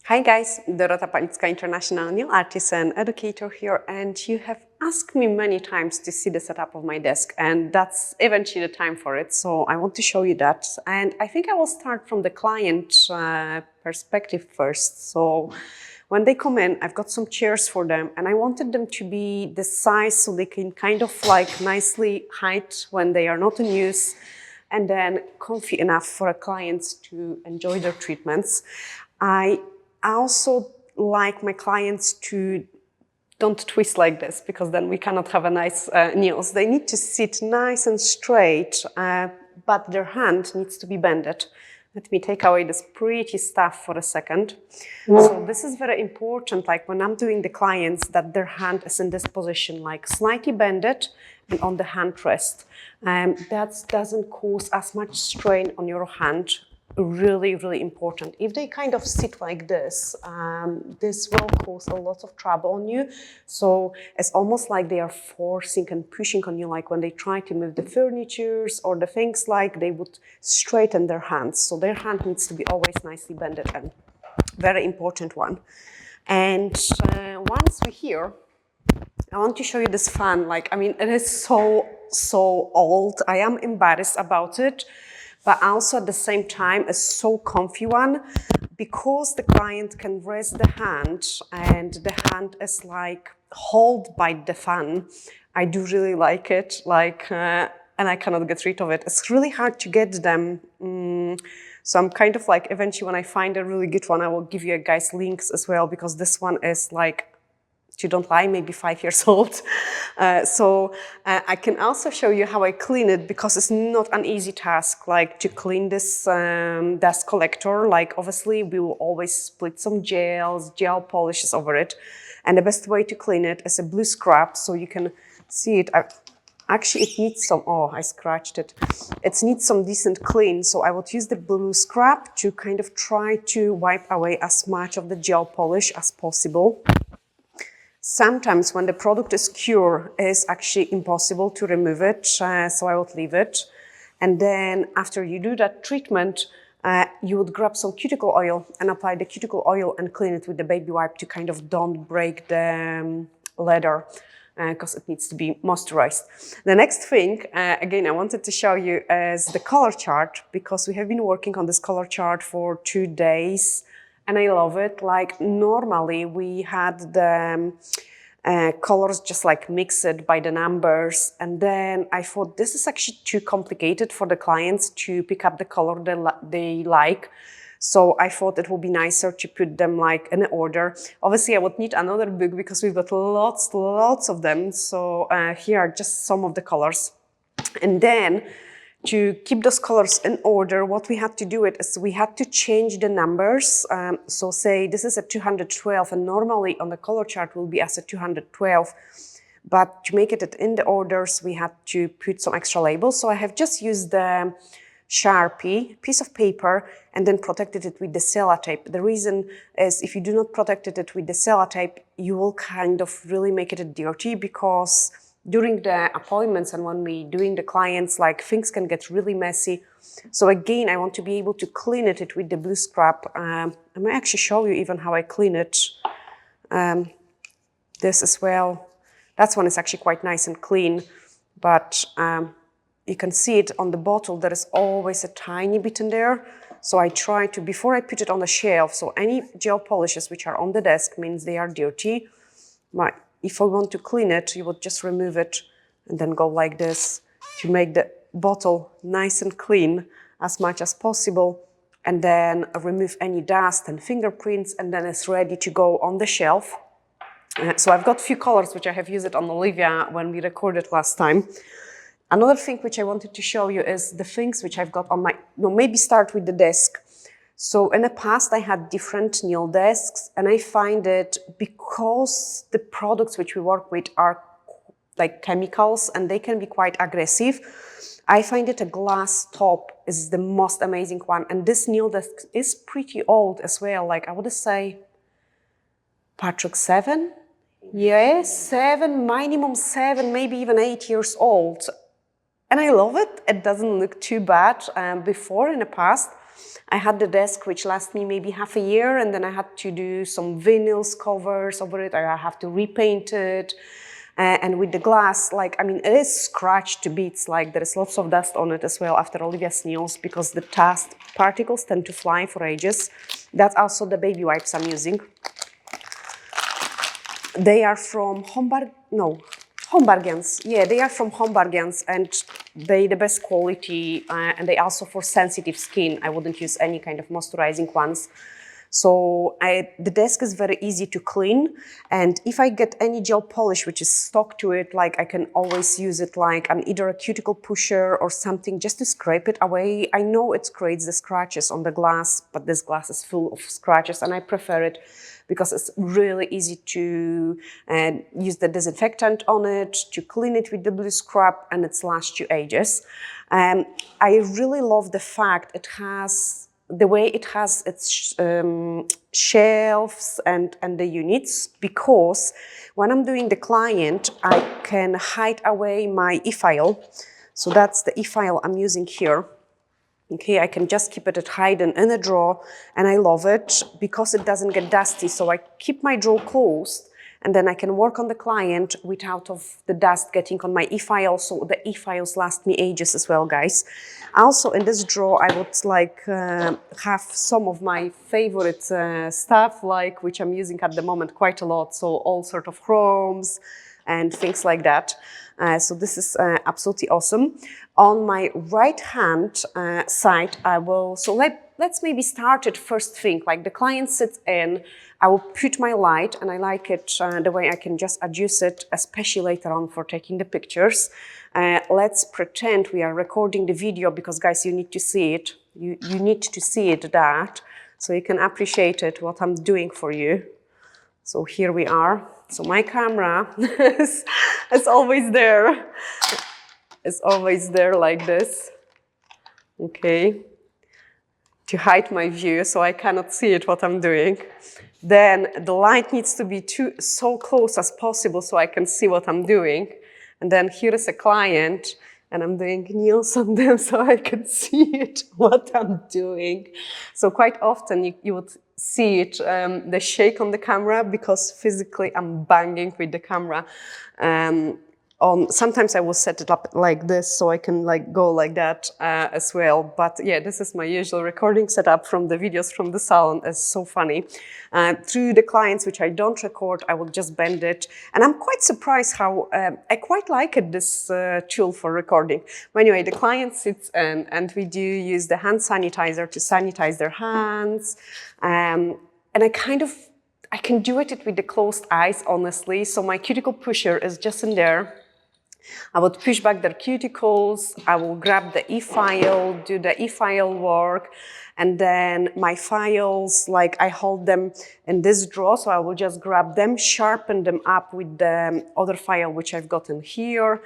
Hi guys, Dorota Palicka, international nail artist and educator here, and you have asked me many times to see the setup of my desk, and that's eventually the time for it. So I want to show you that, and I think I will start from the client perspective first. So when they come in, I've got some chairs for them, and I wanted them to be the size so they can kind of like nicely hide when they are not in use, and then comfy enough for our clients to enjoy their treatments. I also like my clients to don't twist like this, because then we cannot have a nice nails. They need to sit nice and straight, but their hand needs to be bended. Let me take away this pretty stuff for a second. So this is very important, like when I'm doing the clients, that their hand is in this position, like slightly bended and on the hand rest. That doesn't cause as much strain on your hand. Really, really important. If they kind of sit like this, this will cause a lot of trouble on you. So it's almost like they are forcing and pushing on you, like when they try to move the furnitures or the things, like they would straighten their hands. So their hand needs to be always nicely bended, and very important one. And once we're here, I want to show you this fan. Like, I mean, it is so old. I am embarrassed about it, but also at the same time a so comfy one, because the client can rest the hand and the hand is like held by the fan. I do really like it, like, and I cannot get rid of it. It's really hard to get them. So I'm kind of like, eventually when I find a really good one, I will give you guys links as well, because this one is like, you don't lie, maybe 5 years old. I can also show you how I clean it, because it's not an easy task, like to clean this dust collector. Like obviously we will always split some gel polishes over it. And the best way to clean it is a blue scrub, so you can see it. Actually, it needs some, oh, I scratched it. It needs some decent clean, so I would use the blue scrub to kind of try to wipe away as much of the gel polish as possible. Sometimes when the product is cured, it's actually impossible to remove it, so I would leave it. And then after you do that treatment, you would grab some cuticle oil and apply the cuticle oil and clean it with the baby wipe to kind of don't break the leather, because it needs to be moisturized. The next thing, again, I wanted to show you is the color chart, because we have been working on this color chart for 2 days. And I love it. Like normally we had the colors just like mixed by the numbers. And then I thought this is actually too complicated for the clients to pick up the color they like. So I thought it would be nicer to put them like in order. Obviously I would need another book, because we've got lots of them. So here are just some of the colors. And then to keep those colors in order, what we had to do is we had to change the numbers. So say this is a 212, and normally on the color chart will be as a 212. But to make it in the orders, we had to put some extra labels. So I have just used the Sharpie piece of paper and then protected it with the sellotape. The reason is, if you do not protect it with the sellotape, you will kind of really make it dirty, because during the appointments and when we doing the clients, like things can get really messy. So again, I want to be able to clean it with the blue scrub. I might actually show you even how I clean it. This as well. That one is actually quite nice and clean, but you can see it on the bottle. There is always a tiny bit in there. So I try to, before I put it on the shelf, so any gel polishes which are on the desk means they are dirty. If I want to clean it, you would just remove it and then go like this to make the bottle nice and clean as much as possible, and then remove any dust and fingerprints, and then it's ready to go on the shelf. So I've got a few colors which I have used on Olivia when we recorded last time. Another thing which I wanted to show you is the things which I've got on my, no, maybe start with the desk. So in the past, I had different nail desks, and I find it, because the products which we work with are like chemicals and they can be quite aggressive, I find it a glass top is the most amazing one. And this nail desk is pretty old as well. Like I would say, Patrick, 7? Yes, 7, minimum 7, maybe even 8 years old. And I love it. It doesn't look too bad. Before, in the past, I had the desk which lasted me maybe half a year, and then I had to do some vinyls covers over it. I have to repaint it. And with the glass, like, I mean, it is scratched to bits, like there is lots of dust on it as well after Olivia's nails because the dust particles tend to fly for ages. That's also the baby wipes I'm using. They are from Hombargens. Yeah, they are from Hombargens, and they the best quality, and they also for sensitive skin. I wouldn't use any kind of moisturizing ones. So the desk is very easy to clean, and if I get any gel polish which is stuck to it, like I can always use it like either a cuticle pusher or something just to scrape it away. I know it creates the scratches on the glass, but this glass is full of scratches, and I prefer it because it's really easy to use the disinfectant on it, to clean it with the blue scrub, and it lasts you ages. I really love the fact it has the way it has its shelves and the units, because when I'm doing the client, I can hide away my e-file. So that's the e-file I'm using here. Okay, I can just keep it hidden in a drawer, and I love it because it doesn't get dusty. So I keep my drawer closed, and then I can work on the client without of the dust getting on my e-file. So the e-files last me ages as well, guys. Also in this drawer, I would like have some of my favorite stuff, like which I'm using at the moment quite a lot. So all sort of chromes and things like that. So this is absolutely awesome. On my right hand side, I will, so let's maybe start it first thing, like the client sits in, I will put my light, and I like it the way I can just adjust it, especially later on for taking the pictures. Let's pretend we are recording the video because guys, you need to see it. You need to see it that, so you can appreciate it, what I'm doing for you. So here we are. So my camera is always there. It's always there like this. Okay. To hide my view so I cannot see it, what I'm doing. Then the light needs to be so close as possible so I can see what I'm doing. And then here is a client, and I'm doing nails on them so I can see it, what I'm doing. So quite often you would see it, the shake on the camera, because physically I'm banging with the camera. Sometimes I will set it up like this so I can like go like that as well. But yeah, this is my usual recording setup from the videos from the salon. It's so funny. Through the clients which I don't record, I will just bend it. And I'm quite surprised how I quite like it, this tool for recording. But anyway, the client sits in, and we do use the hand sanitizer to sanitize their hands. And I can do it with the closed eyes, honestly. So my cuticle pusher is just in there. I would push back their cuticles, I will grab the e-file, do the e-file work, and then my files, like I hold them in this drawer, so I will just grab them, sharpen them up with the other file which I've got in here,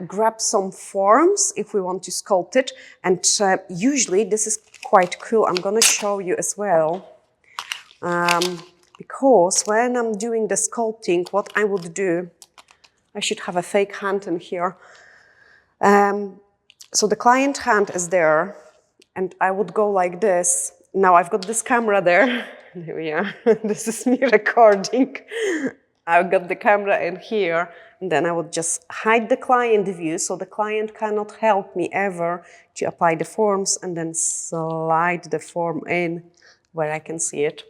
grab some forms if we want to sculpt it, and usually this is quite cool. I'm gonna show you as well, because when I'm doing the sculpting, what I would do, I should have a fake hand in here. So the client hand is there, and I would go like this. Now I've got this camera there. There we are. This is me recording. I've got the camera in here, and then I would just hide the client view so the client cannot help me ever to apply the forms, and then slide the form in where I can see it.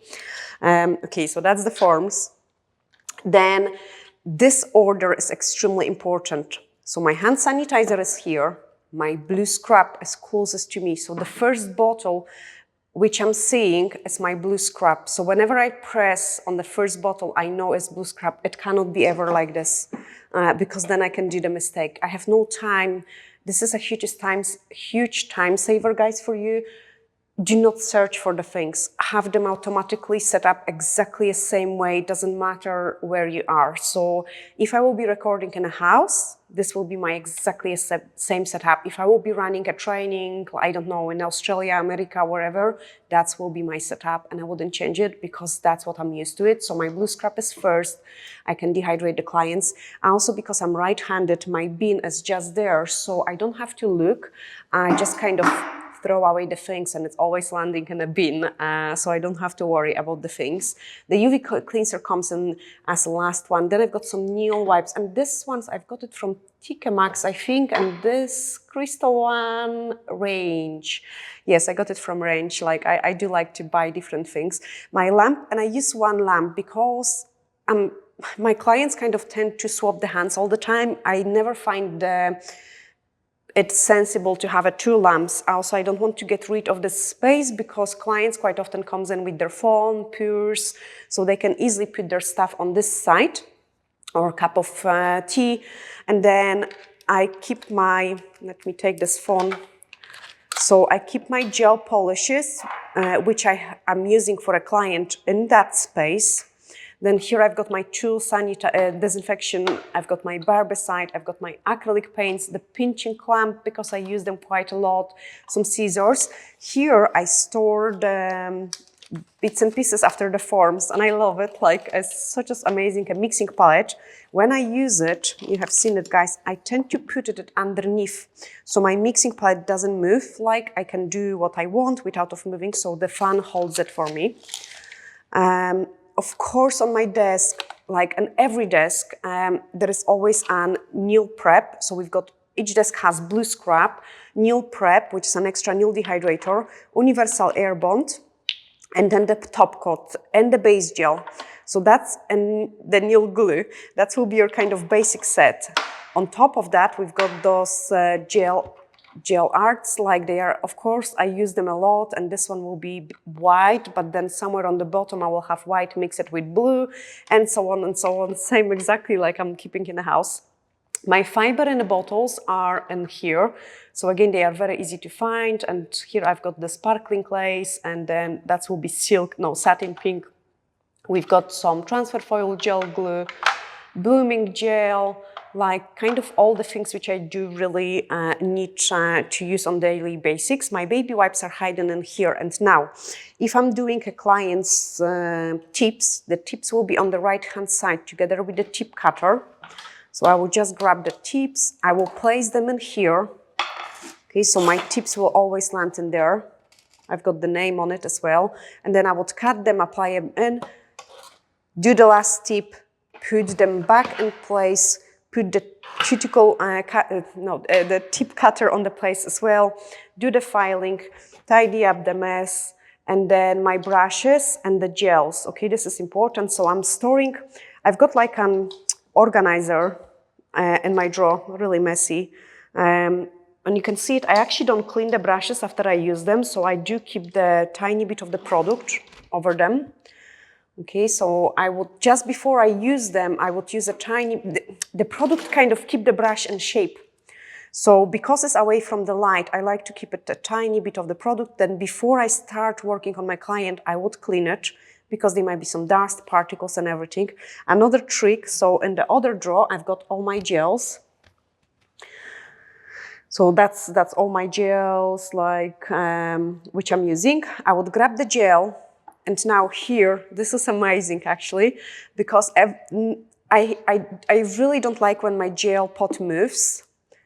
Okay, so that's the forms. Then this order is extremely important. So my hand sanitizer is here, my blue scrub is closest to me. So the first bottle which I'm seeing is my blue scrub. So whenever I press on the first bottle, I know it's blue scrub. It cannot be ever like this, because then I can do the mistake. I have no time. This is a huge time saver, guys, for you. Do not search for the things. Have them automatically set up exactly the same way. It doesn't matter where you are. So if I will be recording in a house, this will be my exactly same setup. If I will be running a training, I don't know, in Australia, America, wherever, that will be my setup, and I wouldn't change it because that's what I'm used to it. So my blue scrub is first. I can dehydrate the clients. Also, because I'm right-handed, my bin is just there, so I don't have to look. I just kind of throw away the things and it's always landing in a bin, so I don't have to worry about the things. The UV cleanser comes in as the last one. Then I've got some neon wipes, and this one's I've got it from TK Maxx, I think, and this Crystal One Range. Yes, I got it from Range. Like I do like to buy different things. My lamp, and I use one lamp because my clients kind of tend to swap the hands all the time. I never find it's sensible to have two lamps. Also, I don't want to get rid of the space because clients quite often comes in with their phone, purse, so they can easily put their stuff on this side or a cup of tea. And then I keep my, let me take this phone. So I keep my gel polishes, which I'm using for a client in that space. Then here I've got my two disinfection, I've got my barbicide, I've got my acrylic paints, the pinching clamp because I use them quite a lot, some scissors. Here I store the bits and pieces after the forms, and I love it. Like, it's such an amazing mixing palette. When I use it, you have seen it, guys, I tend to put it underneath, so my mixing palette doesn't move. Like, I can do what I want without moving, so the fan holds it for me. Of course, on my desk, like on every desk, there is always an nail prep. So we've got, each desk has blue scrap, nail prep, which is an extra nail dehydrator, universal air bond, and then the top coat and the base gel. So that's, and the nail glue. That will be your kind of basic set. On top of that, we've got those gel arts, like they are, of course, I use them a lot, and this one will be white, but then somewhere on the bottom I will have white, mix it with blue, and so on and so on, same exactly like I'm keeping in the house. My fiber in the bottles are in here, so again, they are very easy to find, and here I've got the sparkling lace, and then that will be satin pink. We've got some transfer foil gel glue, blooming gel, like kind of all the things which I do really need to use on daily basics. My baby wipes are hidden in here. And now, if I'm doing a client's tips, the tips will be on the right-hand side together with the tip cutter. So I will just grab the tips. I will place them in here. Okay, so my tips will always land in there. I've got the name on it as well. And then I would cut them, apply them in, do the last tip, put them back in place, put the the tip cutter on the place as well, do the filing, tidy up the mess, and then my brushes and the gels. Okay, this is important. So I'm storing, I've got like an organizer in my drawer, really messy. And you can see it, I actually don't clean the brushes after I use them, so I do keep the tiny bit of the product over them. Okay, so I would, just before I use them, I would use the product kind of keep the brush in shape. So because it's away from the light, I like to keep it a tiny bit of the product. Then before I start working on my client, I would clean it because there might be some dust, particles and everything. Another trick, so in the other drawer, I've got all my gels. So that's all my gels, like, which I'm using. I would grab the gel. And now here, this is amazing actually, because I really don't like when my gel pot moves.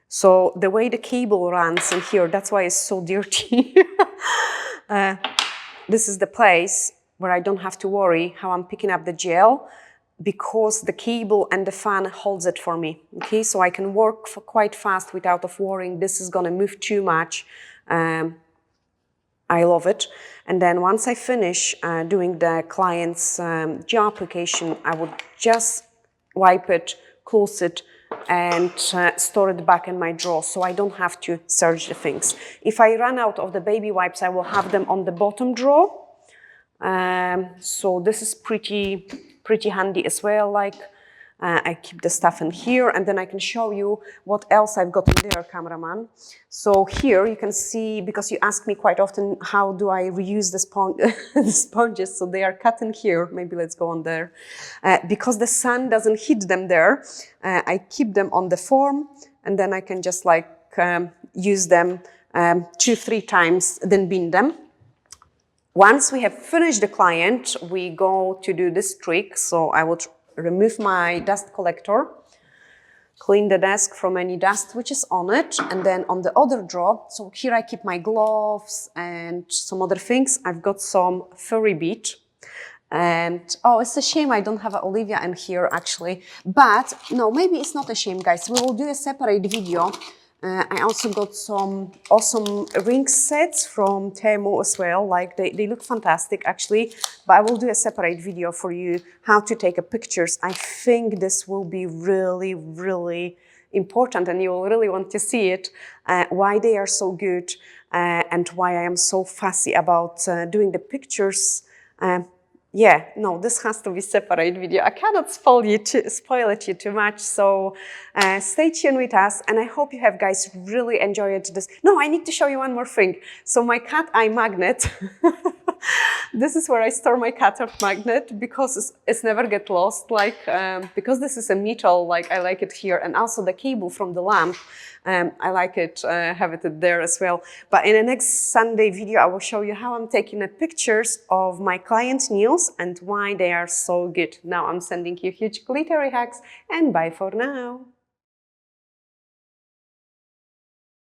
So the way the cable runs in here, that's why it's so dirty. This is the place where I don't have to worry how I'm picking up the gel, because the cable and the fan holds it for me. Okay, so I can work quite fast without worrying this is gonna move too much. I love it. And then once I finish doing the client's gel application, I would just wipe it, close it, and store it back in my drawer, so I don't have to search the things. If I run out of the baby wipes, I will have them on the bottom drawer. So this is pretty handy as well. Like, I keep the stuff in here, and then I can show you what else I've got in there, cameraman. So here you can see, because you ask me quite often, how do I reuse the sponges? So they are cut in here. Maybe let's go on there. Because the sun doesn't hit them there, I keep them on the form, and then I can just like use them 2-3 times, then bin them. Once we have finished the client, we go to do this trick. So I would remove my dust collector. clean the desk from any dust which is on it. And then on the other drawer, so here I keep my gloves and some other things. I've got some furry bead. And oh, it's a shame I don't have Olivia in here actually. But no, maybe it's not a shame, guys. We will do a separate video. I also got some awesome ring sets from Temu as well. Like they look fantastic actually. But I will do a separate video for you how to take pictures. I think this will be really, really important and you will really want to see it. Why they are so good and why I am so fussy about doing the pictures. Yeah, no, this has to be separate video. I cannot spoil it too much, so stay tuned with us, and I hope you have, guys, really enjoyed this. No, I need to show you one more thing. So my cat eye magnet, this is where I store my cat eye magnet because it's never get lost. Like because this is a metal, like I like it here, and also the cable from the lamp. I like it, have it there as well. But in the next Sunday video, I will show you how I'm taking pictures of my client nails and why they are so good. Now I'm sending you huge glittery hugs and bye for now.